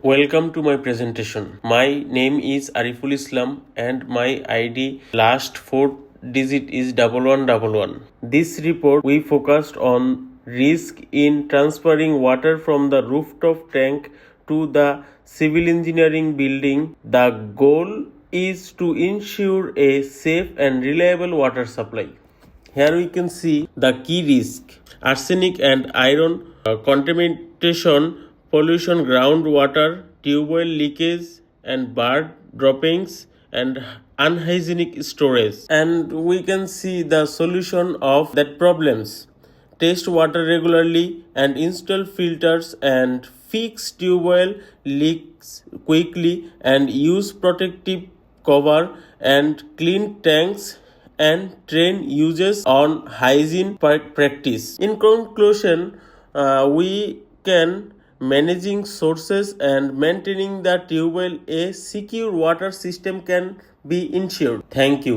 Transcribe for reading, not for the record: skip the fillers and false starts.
Welcome to my presentation. My name is Ariful Islam and my ID last 4 digit is 1111. This report we focused on risk in transferring water from the rooftop tank to the civil engineering building. The goal is to ensure a safe and reliable water supply. Here we can see the key risk: arsenic and iron contamination, pollution, groundwater, tubewell leakage, and bird droppings, and unhygienic storage. And we can see the solution of that problems: test water regularly and install filters and fix tubewell leaks quickly and use protective cover and clean tanks and train users on hygiene practice. In conclusion, we can managing sources and maintaining the tubewell a secure water system can be ensured. Thank you.